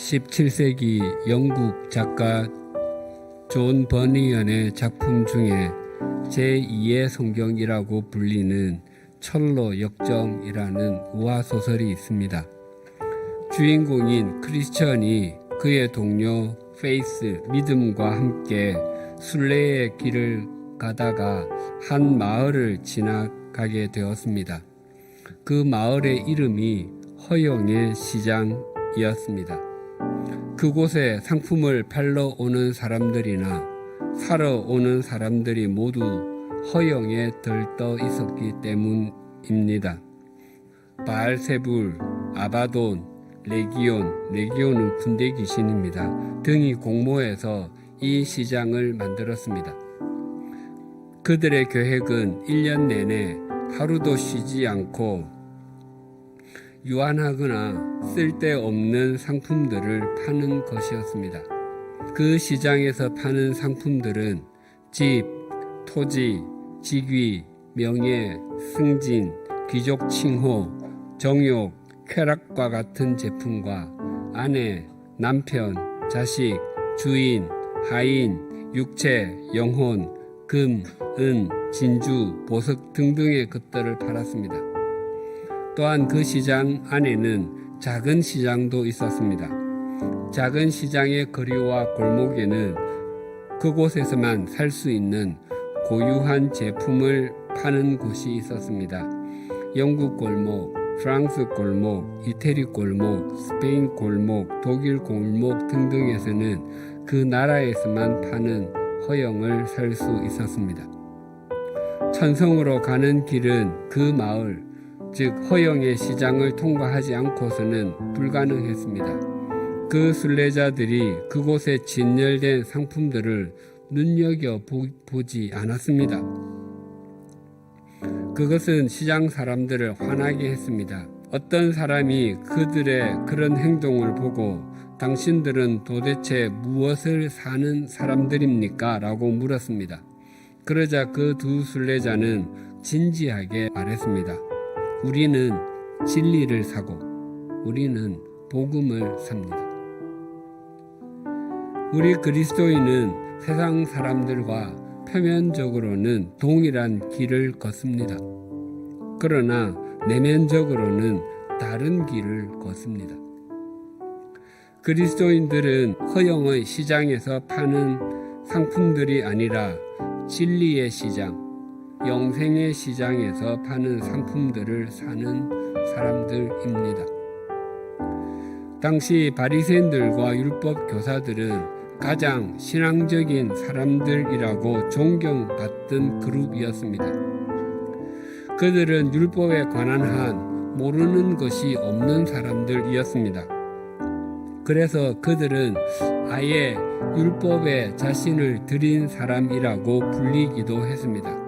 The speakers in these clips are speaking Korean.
17세기 영국 작가 존 버니언의 작품 중에 제2의 성경이라고 불리는 철로 역정이라는 우화소설이 있습니다. 주인공인 크리스천이 그의 동료 페이스, 믿음과 함께 순례의 길을 가다가 한 마을을 지나가게 되었습니다. 그 마을의 이름이 허영의 시장이었습니다. 그곳에 상품을 팔러 오는 사람들이나 사러 오는 사람들이 모두 허영에 들떠 있었기 때문입니다. 바알세불, 아바돈, 레기온은 군대 귀신입니다. 등이 공모해서 이 시장을 만들었습니다. 그들의 계획은 1년 내내 하루도 쉬지 않고 유한하거나 쓸데없는 상품들을 파는 것이었습니다. 그 시장에서 파는 상품들은 집, 토지, 직위, 명예, 승진, 귀족 칭호, 정욕, 쾌락과 같은 제품과 아내, 남편, 자식, 주인, 하인, 육체, 영혼, 금, 은, 진주, 보석 등등의 것들을 팔았습니다. 또한 그 시장 안에는 작은 시장도 있었습니다. 작은 시장의 거리와 골목에는 그곳에서만 살 수 있는 고유한 제품을 파는 곳이 있었습니다. 영국 골목, 프랑스 골목, 이태리 골목, 스페인 골목, 독일 골목 등등에서는 그 나라에서만 파는 허영을 살 수 있었습니다. 천성으로 가는 길은 그 마을, 즉 허영의 시장을 통과하지 않고서는 불가능했습니다. 그 순례자들이 그곳에 진열된 상품들을 눈여겨보지 않았습니다. 그것은 시장 사람들을 화나게 했습니다. 어떤 사람이 그들의 그런 행동을 보고 당신들은 도대체 무엇을 사는 사람들입니까? 라고 물었습니다. 그러자 그 두 순례자는 진지하게 말했습니다. 우리는 진리를 사고 우리는 복음을 삽니다. 우리 그리스도인은 세상 사람들과 표면적으로는 동일한 길을 걷습니다. 그러나 내면적으로는 다른 길을 걷습니다. 그리스도인들은 허영의 시장에서 파는 상품들이 아니라 진리의 시장, 영생의 시장에서 파는 상품들을 사는 사람들입니다. 당시 바리새인들과 율법 교사들은 가장 신앙적인 사람들이라고 존경받던 그룹이었습니다. 그들은 율법에 관한 한 모르는 것이 없는 사람들이었습니다. 그래서 그들은 아예 율법에 자신을 드린 사람이라고 불리기도 했습니다.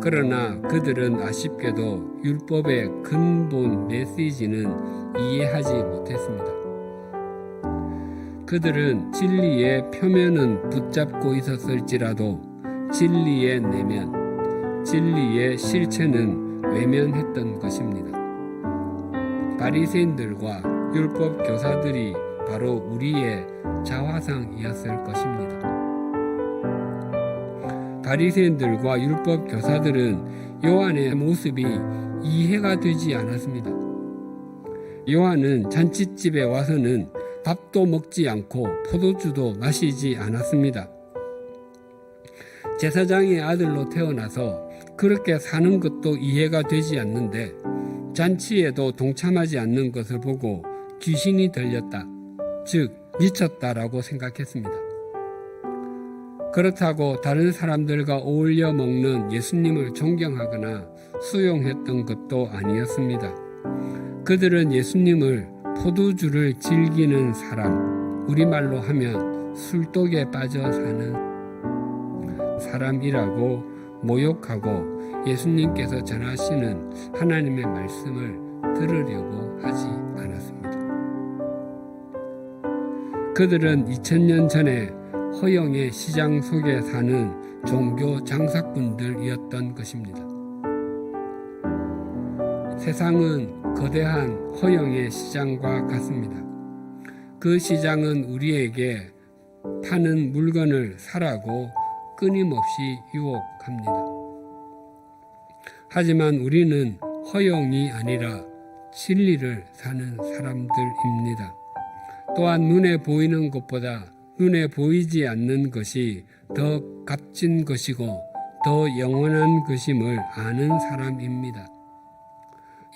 그러나 그들은 아쉽게도 율법의 근본 메시지는 이해하지 못했습니다. 그들은 진리의 표면은 붙잡고 있었을지라도 진리의 내면, 진리의 실체는 외면했던 것입니다. 바리새인들과 율법 교사들이 바로 우리의 자화상이었을 것입니다. 바리새인들과 율법 교사들은 요한의 모습이 이해가 되지 않았습니다. 요한은 잔치집에 와서는 밥도 먹지 않고 포도주도 마시지 않았습니다. 제사장의 아들로 태어나서 그렇게 사는 것도 이해가 되지 않는데 잔치에도 동참하지 않는 것을 보고 귀신이 들렸다, 즉 미쳤다라고 생각했습니다. 그렇다고 다른 사람들과 어울려 먹는 예수님을 존경하거나 수용했던 것도 아니었습니다. 그들은 예수님을 포도주를 즐기는 사람, 우리말로 하면 술독에 빠져 사는 사람이라고 모욕하고 예수님께서 전하시는 하나님의 말씀을 들으려고 하지 않았습니다. 그들은 2000년 전에 허영의 시장 속에 사는 종교 장사꾼들이었던 것입니다. 세상은 거대한 허영의 시장과 같습니다. 그 시장은 우리에게 파는 물건을 사라고 끊임없이 유혹합니다. 하지만 우리는 허용이 아니라 진리를 사는 사람들입니다. 또한 눈에 보이는 것보다 눈에 보이지 않는 것이 더 값진 것이고 더 영원한 것임을 아는 사람입니다.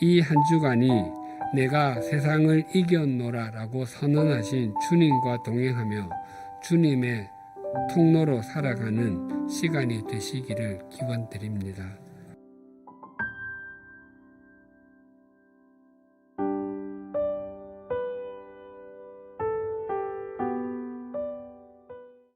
이 한 주간이 내가 세상을 이겼노라라고 선언하신 주님과 동행하며 주님의 통로로 살아가는 시간이 되시기를 기원드립니다.